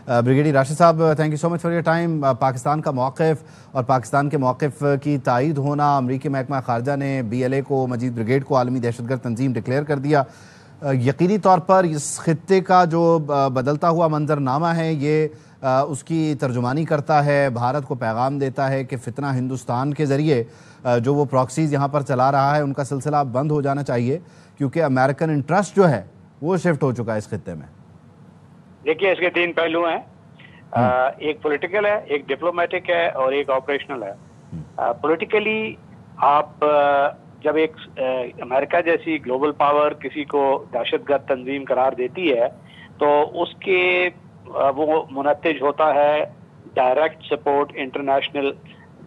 Brigadier Rashid साहब, thank you so much for your time. Pakistan का मौक़िफ़ और पाकिस्तान के मौक़िफ़ की तायीद होना, अमरीकी महकमा ख़ारजा ने BLA को, मजीद ब्रिगेड को आलमी दहशतगर्द तंजीम डिक्लेयर कर दिया। यकीनी तौर पर इस खित्ते का जो बदलता हुआ मंजरनामा है ये उसकी तर्जुमानी करता है, भारत को पैगाम देता है कि फितना हिंदुस्तान के ज़रिए जो वो प्रॉक्सीज़ यहाँ पर चला रहा है उनका सिलसिला बंद हो जाना चाहिए, क्योंकि अमेरिकन इंटरेस्ट जो है वो शिफ्ट हो चुका है इस खित्ते में। देखिए, इसके तीन पहलू हैं। एक पॉलिटिकल है, एक डिप्लोमेटिक है और एक ऑपरेशनल है। पॉलिटिकली आप जब एक अमेरिका जैसी ग्लोबल पावर किसी को दहशतगर्द तंजीम करार देती है तो उसके वो मुनत्तिज होता है डायरेक्ट सपोर्ट इंटरनेशनल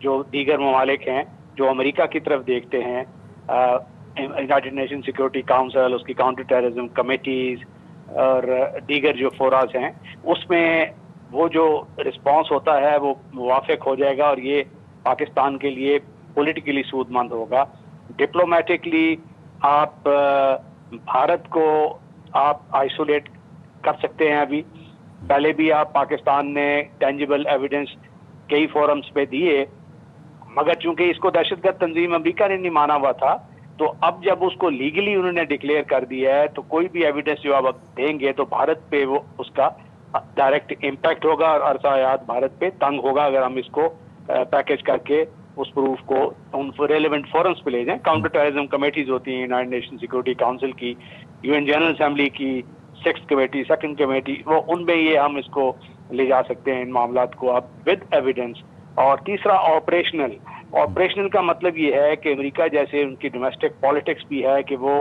जो दीगर ममालिक हैं जो अमेरिका की तरफ देखते हैं, यूनाइटेड नेशन सिक्योरिटी काउंसिल, उसकी काउंटर टेररिज्म कमेटीज और दीगर जो फोरास हैं, उसमें वो जो रिस्पांस होता है वो मुवाफिक हो जाएगा और ये पाकिस्तान के लिए पॉलिटिकली सूदमंद होगा। डिप्लोमेटिकली आप भारत को आप आइसोलेट कर सकते हैं। अभी पहले भी आप पाकिस्तान ने टेंजिबल एविडेंस कई फोरम्स पे दिए, मगर चूंकि इसको दहशतगर्द तंजीम अमेरिका ने नहीं माना हुआ था, तो अब जब उसको लीगली उन्होंने डिक्लेयर कर दिया है तो कोई भी एविडेंस जो आप देंगे तो भारत पे वो उसका डायरेक्ट इम्पैक्ट होगा और अरसा हयात भारत पे तंग होगा अगर हम इसको पैकेज करके उस प्रूफ को उन रेलेवेंट फोरम्स पे ले जाएं। काउंटर टेररिज्म कमेटीज होती हैं यूनाइटेड नेशन सिक्योरिटी काउंसिल की, UN जनरल असेंबली की 6th कमेटी, 2nd कमेटी, वो उनमें ये हम इसको ले जा सकते हैं इन मामलात को आप विद एविडेंस। और तीसरा ऑपरेशनल का मतलब ये है कि अमेरिका जैसे उनकी डोमेस्टिक पॉलिटिक्स भी है कि वो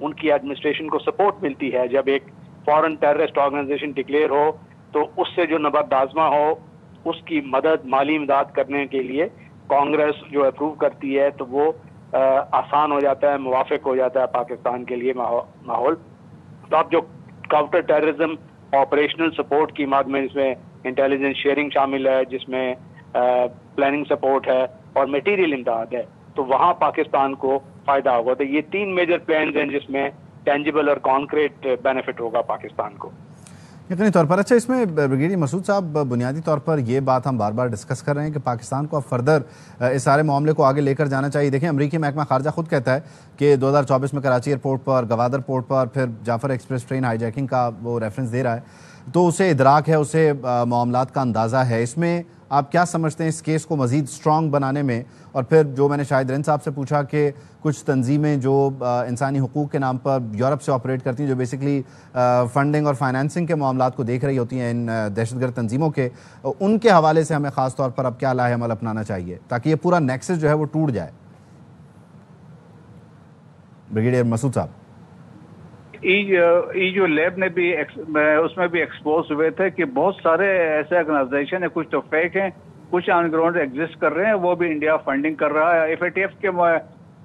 उनकी एडमिनिस्ट्रेशन को सपोर्ट मिलती है। जब एक फॉरेन टेररिस्ट ऑर्गेनाइजेशन डिक्लेयर हो तो उससे जो नबर्द आज़मा हो उसकी मदद, माली इमदाद करने के लिए कांग्रेस जो अप्रूव करती है तो वो आसान हो जाता है, मुवाफिक हो जाता है पाकिस्तान के लिए माहौल। तो अब जो काउंटर टेररिज्म ऑपरेशनल सपोर्ट की मद में इसमें इंटेलिजेंस शेयरिंग शामिल है, जिसमें प्लानिंग सपोर्ट है और मटेरियल इमदाद है, तो वहाँ पाकिस्तान को फायदा होगा। तो ये 3 मेजर प्लान्स हैं जिसमें टेंजिबल और कॉन्क्रीट बेनिफिट होगा पाकिस्तान को। यकीनी तौर पर। अच्छा, इसमें ब्रिगेडियर मसूद साहब, बुनियादी तौर पर ये बात हम बार बार डिस्कस कर रहे हैं कि पाकिस्तान को अब फर्दर इस सारे मामले को आगे लेकर जाना चाहिए। देखें, अमरीकी महकमा खारजा खुद कहता है कि 2024 में कराची एयरपोर्ट पर, गवादर पोर्ट पर, फिर जाफर एक्सप्रेस ट्रेन हाईजैकिंग का वो रेफरेंस दे रहा है, तो उसे इदराक है, उसे मामलात का अंदाज़ा है। इसमें आप क्या समझते हैं इस केस को मज़ीद स्ट्रॉन्ग बनाने में? और फिर जो मैंने शाहिद रैन साहब से पूछा कि कुछ तंजीमें जो इंसानी हुकूक के नाम पर यूरोप से ऑपरेट करती हैं, जो बेसिकली फंडिंग और फाइनेंसिंग के मामलात को देख रही होती हैं इन दहशतगर्द तंजीमों के, उनके हवाले से हमें ख़ास तौर पर अब क्या लाहे अमल अपनाना चाहिए ताकि ये पूरा नेक्सस जो है वो टूट जाए? ब्रिगेडियर मसूद साहब। जो लैब ने भी उसमें भी एक्सपोज हुए थे कि बहुत सारे ऐसे ऑर्गेनाइजेशन है, कुछ तो फेक हैं, कुछ ऑन ग्राउंड एग्जिस्ट कर रहे हैं, वो भी इंडिया फंडिंग कर रहा है। FATF के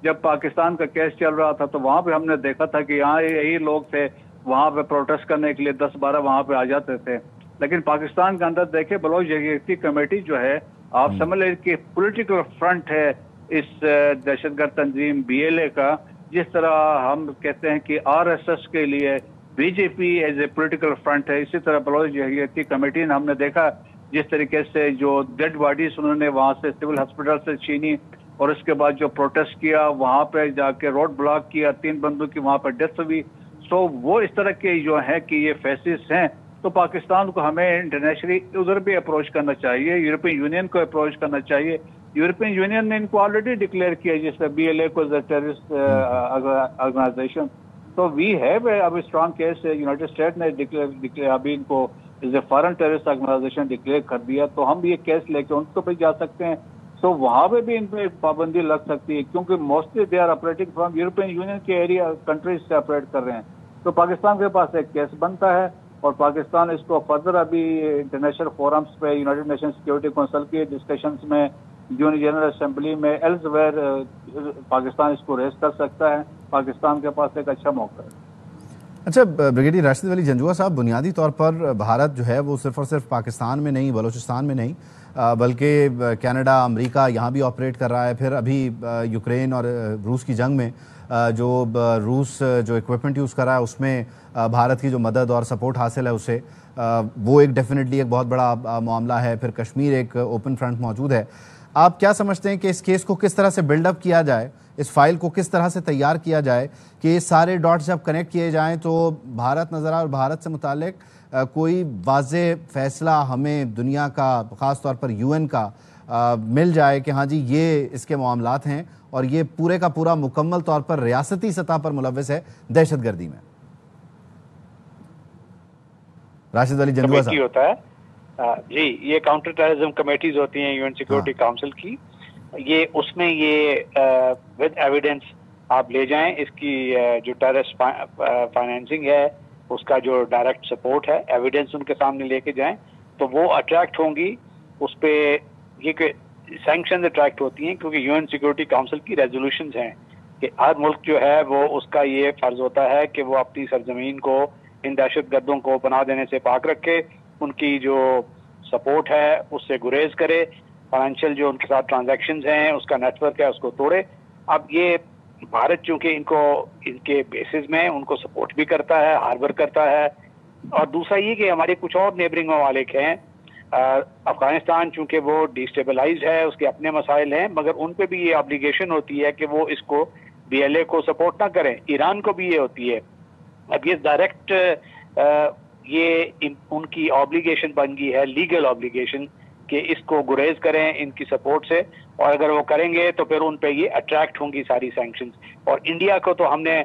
जब पाकिस्तान का केस चल रहा था तो वहां पे हमने देखा था कि यहाँ यही लोग थे, वहां पे प्रोटेस्ट करने के लिए 10-12 वहां पे आ जाते थे। लेकिन पाकिस्तान के अंदर देखे बलोच यकजहती कमेटी जो है, आप समझ लें कि पॉलिटिकल फ्रंट है इस दहशतगर्द तंजीम BLA का। जिस तरह हम कहते हैं कि RSS के लिए BJP as a political front है, इसी तरह बलोच यकजहती कमेटी ने हमने देखा जिस तरीके से जो डेड बॉडीज उन्होंने वहां से सिविल हॉस्पिटल से छीनी और उसके बाद जो प्रोटेस्ट किया, वहां पे जाके रोड ब्लॉक किया, 3 बंदों की वहां पर डेथ हुई। सो वो इस तरह के जो है कि ये फैसिस्ट हैं, तो पाकिस्तान को हमें इंटरनेशनली उधर भी अप्रोच करना चाहिए, यूरोपियन यूनियन को अप्रोच करना चाहिए। यूरोपियन यूनियन ने इनको ऑलरेडी डिक्लेयर किया जैसे BLA को टेररिस्ट ऑर्गेनाइजेशन। तो वी हैव अभी स्ट्रॉन्ग केस, यूनाइटेड स्टेट ने डिक्लेयर अभी इनको as a foreign terrorist organisation declare कर दिया, तो हम ये केस लेके उनको पे जा सकते हैं। तो वहां पे भी इन पे पाबंदी लग सकती है क्योंकि mostly they are operating from European Union के एरिया कंट्रीज से ऑपरेट कर रहे हैं। तो पाकिस्तान के पास एक केस बनता है और पाकिस्तान इसको फर्दर अभी इंटरनेशनल फोरम्स पे, यूनाइटेड नेशन सिक्योरिटी काउंसिल के डिस्कशंस में, UN जनरल असेंबली में, एल्सवेयर पाकिस्तान इसको रेस कर सकता है। पाकिस्तान के पास एक अच्छा मौका है। अच्छा, ब्रिगेडियर राशिद वली जंजुआ साहब, बुनियादी तौर पर भारत जो है वो सिर्फ और सिर्फ पाकिस्तान में नहीं, बलूचिस्तान में नहीं, बल्कि कनाडा, अमेरिका यहाँ भी ऑपरेट कर रहा है। फिर अभी यूक्रेन और रूस की जंग में जो रूस जो इक्विपमेंट यूज़ कर रहा है उसमें भारत की जो मदद और सपोर्ट हासिल है उसे وہ ایک ڈیفینیٹلی ایک بہت بڑا معاملہ ہے. پھر کشمیر ایک اوپن فرنٹ موجود ہے. آپ کیا سمجھتے ہیں کہ اس کیس کو کس طرح سے بلڈ اپ کیا جائے, اس فائل کو کس طرح سے تیار کیا جائے کہ یہ سارے ڈاٹس جب کنیکٹ کیے جائیں تو بھارت نظر آئے اور بھارت سے متعلق کوئی واضح فیصلہ ہمیں دنیا کا, خاص طور پر UN کا مل جائے کہ ہاں جی یہ اس کے معاملات ہیں اور یہ پورے کا پورا مکمل طور پر ریاستی سطح پر ملوث ہے دہشت گردی میں. راشد علی جندوا صاحب. ہوتا ہے جی, یہ کاؤنٹر ٹیررزم کمیٹیز ہوتی ہیں UN سیکورٹی کاؤنسل کی, یہ اس میں یہ ود ایویڈنس آپ لے جائیں, اس کی جو ٹیررسٹ فائنینسنگ ہے اس کا جو ڈائریکٹ سپورٹ ہے, ایویڈنس ان کے سامنے لے کے جائیں تو وہ اٹریکٹ ہوں گی. اس پہ یہ کہ سینکشنز اٹریکٹ ہوتی ہیں کیونکہ UN سیکورٹی کاؤنسل کی ریزولوشنز ہیں کہ ہر ملک جو ہے وہ اس کا یہ فرض ہوتا ہے کہ وہ اپنی سرزمین کو ان دہشت گردوں کو پناہ دینے سے پاک رکھے, ان کی جو سپورٹ ہے اس سے گریز کرے, فائنینشیل جو ان کے ساتھ ٹرانزیکشنز ہیں اس کا نیٹ ورک ہے اس کو توڑے. اب یہ بھارت چونکہ ان کے بیسز میں ان کو سپورٹ بھی کرتا ہے, ہاربر کرتا ہے, اور دوسرا یہ کہ ہمارے کچھ اور نیبرنگ ممالک ہیں, افغانستان چونکہ وہ ڈیسٹیبلائزڈ ہے, اس کے اپنے مسائل ہیں, مگر ان پہ بھی یہ آبلیگیشن ہوتی ہے کہ وہ اس کو BLA کو سپورٹ نہ کریں. ایران کو بھی یہ ہوتی ہے. اب یہ ڈائریکٹ یہ ان کی آبلیگیشن بن گئی ہے, لیگل آبلیگیشن, کہ اس کو گریز کریں ان کی سپورٹ سے, اور اگر وہ کریں گے تو پھر ان پہ یہ اٹریکٹ ہوں گی ساری سینکشنز. اور انڈیا کو تو ہم نے